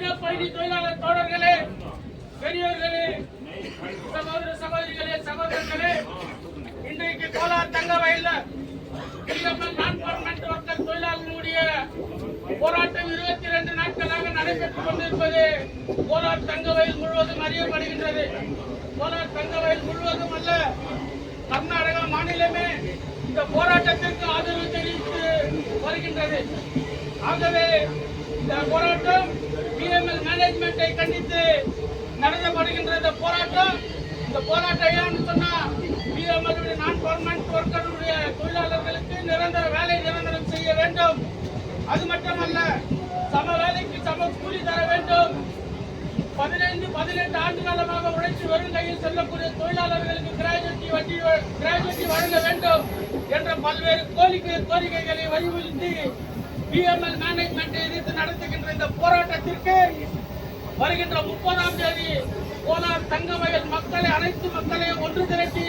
தினப்பயணி தொழிலாளர் தோழர்களே, பெரியோர்களே, சகோதர சகோதரிகளே, சகோதரர்களே, இன்றைக்கு கோலார் தங்கவயல்ல நான்-பர்மனன்ட் ஒர்க்கர் தொழிலாளர்களுடைய போராட்டம் 22 நாட்களாக நடைபெற்றுக் கொண்டிருப்பது கோலார் தங்கவயல் முழுவதும் அறியப்படுகின்றது. கோலார் தங்கவயல் முழுவதும் அல்ல, கர்நாடக மாநிலமே இந்த போராட்டத்திற்கு ஆதரவு தெரிவித்து வருகின்றது. ஆகவே இந்த போராட்டம் பிஎம்எல் மேனேஜ்மெண்டை கண்டித்து நடத்தப்படுகின்ற இந்த போராட்டம் ஏன்னு சொன்னா பிஎம்எல் நான்-பர்மனன்ட் ஒர்க்கருடைய தொழிலாளர்களுக்கு நிரந்தர வேலை நிரந்தரம் செய்ய வேண்டும். அது மட்டுமல்ல, சம வேலைக்கு சம கூலி தர வேண்டும். 15-18 ஆண்டு காலமாக உழைத்து வரும் கையில் செல்லக்கூடிய தொழிலாளர்களுக்கு கிராஜுவிட்டி வழங்க வேண்டும் என்ற பல்வேறு கோரிக்கைகளை வலியுறுத்தி பிஎம்எல் மேனேஜ்மெண்ட் எதிர்த்து நடத்துகின்ற இந்த போராட்டத்திற்கு வருகின்ற 30ஆம் தேதி கோலார் தங்கவயல் அனைத்து மக்களையும் ஒன்று திரட்டி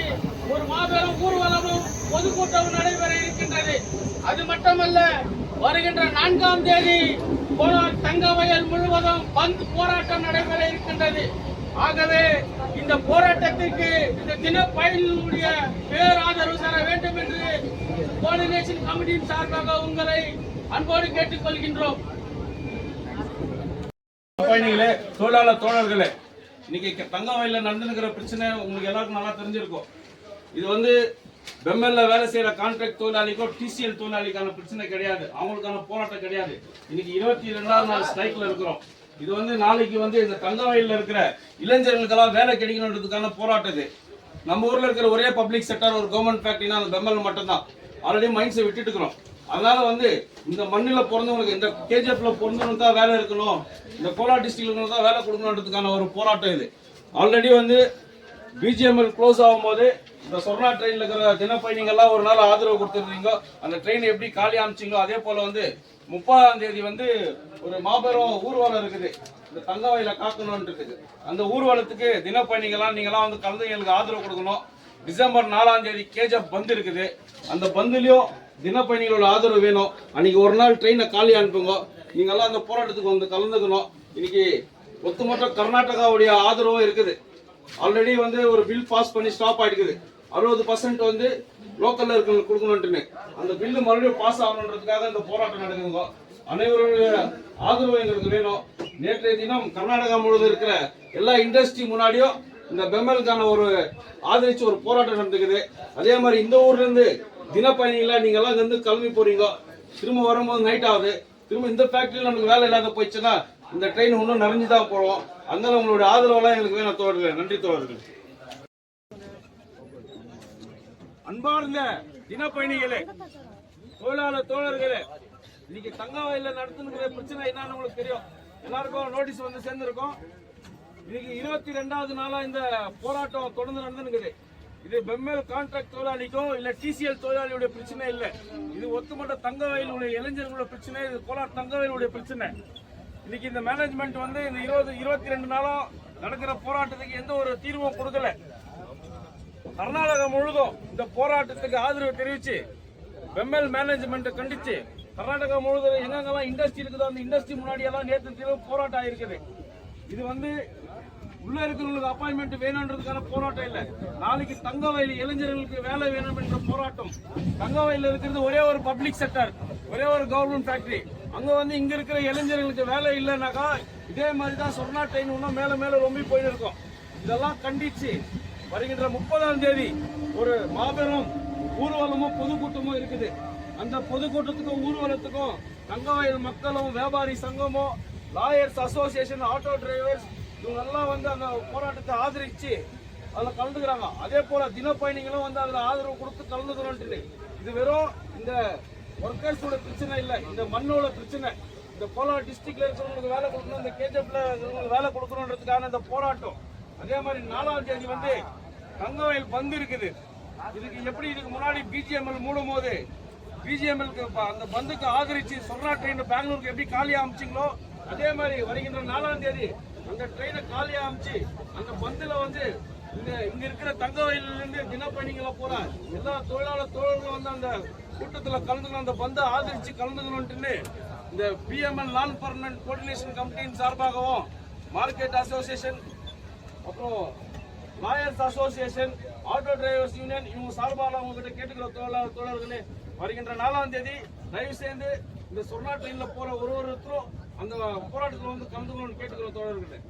ஒரு மாபெரும் ஊர்வலமும் பொதுக்கூட்டமும் நடைபெற இருக்கின்றது. அது மட்டுமல்ல, வருகின்ற 4ஆம் தேதி கோலார் தங்கவயல் முழுவதும் பந்த் போராட்டம் நடைபெற இருக்கின்றது. ஆகவே இந்த போராட்டத்திற்கு இந்த தினப்பயனுடைய பேராதரவு தர வேண்டும் என்று கோஆர்டினேஷன் கமிட்டியின் சார்பாக உங்களை அன்போடு கேட்டுக் கொள்கின்றோம். பயணிகளே, தொழிலாளர் தோழர்களே, இன்னைக்கு தங்கவயல்ல நடந்துக்கிற பிரச்சனை உங்களுக்கு எல்லாருக்கும் நல்லா தெரிஞ்சிருக்கும். இது பெம்மெல்ல வேலை செய்யற கான்ட்ராக்ட் தொழிலாளிக்கோ டிசிஎல் தொழிலாளிக்கான பிரச்சனை கிடையாது, அவங்களுக்கான போராட்டம் கிடையாது. இன்னைக்கு 22வது நாள் ஸ்ட்ரைக்ல இருக்கிறோம். இது நாளைக்கு இந்த தங்கவயல்ல இருக்கிற இளைஞர்களுக்கெல்லாம் வேலை கிடைக்கணுன்றதுக்கான போராட்டம். இது நம்ம ஊர்ல இருக்கிற ஒரே பப்ளிக் செக்டர் ஒரு கவர்மெண்ட் ஃபேக்டரினா அந்த பெம்மெல் மட்டும்தான். ஆல்ரெடி மைண்ட்ஸை விட்டுட்டு இருக்கிறோம். அதனால இந்த மண்ணில் பிறந்தவங்களுக்கு, இந்த கேஜிஎஃப்ல பிறந்தவங்களுக்கு தான் வேலை இருக்கணும், இந்த கோலார் டிஸ்ட்ரிக்ட்ல தான் வேலை கொடுக்கணுன்றதுக்கான ஒரு போராட்டம். இது ஆல்ரெடி பிஜிஎம்எல் க்ளோஸ் ஆகும்போது இந்த சொர்ணா ட்ரெயின்ல இருக்கிற தினப்பயணிகள்லாம் ஒரு நாள் ஆதரவு கொடுத்துருந்தீங்க. அந்த ட்ரெயின் எப்படி காலி அமைச்சிங்களோ அதே போல 30ஆம் தேதி ஒரு மாபெரும் ஊர்வலம் இருக்குது, இந்த தங்கவயலை காக்கணும்னு இருக்குது. அந்த ஊர்வலத்துக்கு தினப்பயணிகள்லாம் நீங்களாம் கலந்து எங்களுக்கு ஆதரவு கொடுக்கணும். டிசம்பர் 4ஆம் தேதி கேஜிஎஃப் பந்து இருக்குது, அந்த பந்துலயும் தினப்பயணிகளோட ஆதரவு வேணும். அன்னைக்கு ஒரு நாள் ட்ரெயினை காலி அனுப்புங்க. நீங்கெல்லாம் அந்த போராட்டத்துக்கு கலந்துக்கணும். இன்னைக்கு ஒட்டுமொத்த கர்நாடகாவுடைய ஆதரவும் இருக்குது. ஆல்ரெடி ஒரு பில் பாஸ் பண்ணி ஸ்டாப் ஆயிடுக்குது. 60% லோக்கல்ல இருக்கிறவங்களுக்கு கொடுக்கணும்னு அந்த பில்லு மறுபடியும் பாஸ் ஆகணுன்றதுக்காக இந்த போராட்டம் நடக்குதுங்க. அனைவருடைய ஆதரவு எங்களுக்கு வேணும். நேற்றைய தினம் கர்நாடகா முழுவதும் இருக்கிற எல்லா இண்டஸ்ட்ரி முன்னாடியும் இந்த பெம்மெலுக்கான ஒரு ஆதரிச்சு ஒரு போராட்டம் நடந்துக்குது. அதே மாதிரி இந்த ஊர்ல இருந்து தினப்பயணிகளா நீங்க எல்லாம் கிளம்பி போறீங்க, திரும்ப வரும்போது நைட் ஆகுது. திரும்ப இந்த ஃபேக்டரியில நமக்கு வேலை இல்லாத போயிடுச்சுன்னா இந்த ட்ரெயின் இன்னும் நிறைஞ்சுதான் போவோம். அதனால உங்களுடைய ஆதரவெல்லாம் எங்களுக்கு வேணும் தோழர்களே. நன்றி தோழர்கள். அன்பார்ந்த தினப்பயணிகளே, தொழிலாளர் தோழர்களே, இன்னைக்கு தங்கவயல்ல நடத்துகிற பிரச்சனை என்னன்னு உங்களுக்கு தெரியும். எல்லாருக்கும் நோட்டீஸ் சேர்ந்திருக்கும். இன்னைக்கு 22வது நாளா இந்த போராட்டம் தொடர்ந்து நடந்துருக்குது. இது பெம்மெல் கான்ட்ராக்ட் தொழிலாளிக்கோ இல்ல டிசிஎல் தொழிலாளியுடைய பிரச்சனை இல்ல, இது ஒட்டுமொத்த தங்கவயலுடைய இளைஞர்களுடைய பிரச்சனை. இது கோலார் தங்கவயலுடைய பிரச்சனை. இன்னைக்கு இந்த மேனேஜ்மெண்ட் இந்த 22 நாளும் நடக்கிற போராட்டத்துக்கு எந்த ஒரு தீர்வும் கொடுக்கல. கர்நாடகா முழுதும் இந்த போராட்டத்துக்கு ஆதரவு தெரிவிச்சு பெம்மெல் மேனேஜ்மெண்ட் கண்டிச்சு கர்நாடகா முழுவதும் எங்கெங்கெல்லாம் இண்டஸ்ட்ரி இருக்குதோ அந்த இண்டஸ்ட்ரி முன்னாடி எல்லாம் நேற்று போராட்டம் ஆயிருக்குது. இது உள்ள இருக்கிறவங்களுக்கு அப்பாயின்மெண்ட் வேணும்ன்றதுக்கான போராட்டம் இல்ல, நாளைக்கு தங்கவயல் இளைஞர்களுக்கு வேலை வேணும் என்ற போராட்டம். தங்கவயல் இருக்கிறது ஒரே ஒரு பப்ளிக் செக்டர், ஒரே ஒரு கவர்மெண்ட் ஃபேக்டரி. அங்க இங்க இருக்கிற இளைஞர்களுக்கு வேலை இல்லைனாக்கா இதே மாதிரி தான் சொர்ணா ட்ரெயின் இன்னும் மேல மேல ரொம்ப போயிட்டு இருக்கும். இதெல்லாம் கண்டிச்சு வருகின்ற 30ஆம் தேதி ஒரு மாபெரும் ஊர்வலமும் பொதுக்கூட்டமும் இருக்குது. அந்த பொதுக்கூட்டத்துக்கும் ஊர்வலத்துக்கும் தங்கவயல் மக்களும் வியாபாரி சங்கமும் லாயர்ஸ் அசோசியேஷன் ஆட்டோ டிரைவர்ஸ் இவங்கெல்லாம் அந்த போராட்டத்தை ஆதரிச்சு அதுல கலந்துக்கிறாங்க. அதே போல தினப்பயணிகளும் அதுல ஆதரவு கொடுத்து கலந்துக்கணும். இது வெறும் இந்த ஒர்க்கர்ஸோட பிரச்சனை இல்ல, இந்த மண்ணோட பிரச்சனை. இந்த கோலார் டிஸ்ட்ரிக்ட்ல இருக்கிறவங்களுக்கு வேலை கொடுக்கணும், இந்த கேஜிஎஃப்ல வேலை கொடுக்கணுன்றதுக்கான இந்த போராட்டம். அதே மாதிரி 4ஆம் தேதி தங்கவயல் பந்து இருக்குது. இதுக்கு முன்னாடி பிஜிஎம்எல் மூடும் போது பிஜிஎம்எல் அந்த பந்துக்கு ஆதரிச்சு சொர்ணா ட்ரெயின் பெங்களூருக்கு எப்படி காலியா அமைச்சிங்களோ அதே மாதிரி வருகின்ற 4ஆம் தேதி அந்த ட்ரெயினை காலியா அமைச்சு அந்த பந்துல இங்க இருக்கிற தங்கவயல்ல இருந்து தினப்பயணிகளை போற எல்லா தொழிலாளர்களும் அந்த கூட்டத்துல கலந்துக்கணும், அந்த பந்தை ஆதரிச்சு கலந்துக்கணும்னு இந்த பிஎம்எல் நான் பர்மனன்ட் கோஆர்டினேஷன் கமிட்டியின் சார்பாகவும் மார்க்கெட் அசோசியேஷன், அப்புறம் lawyers association, auto drivers union, இவங்க சார்பாக உங்ககிட்ட கேட்டுக்கிற தோழர்களே, வருகின்ற 4ஆம் தேதி தயவு செய்து இந்த சொர்ணா ட்ரெயின்ல போற ஒருத்தரும் அந்த போராட்டத்தில் வந்து கலந்துக்கணும்னு கேட்டுக்கிற தோழர்களே.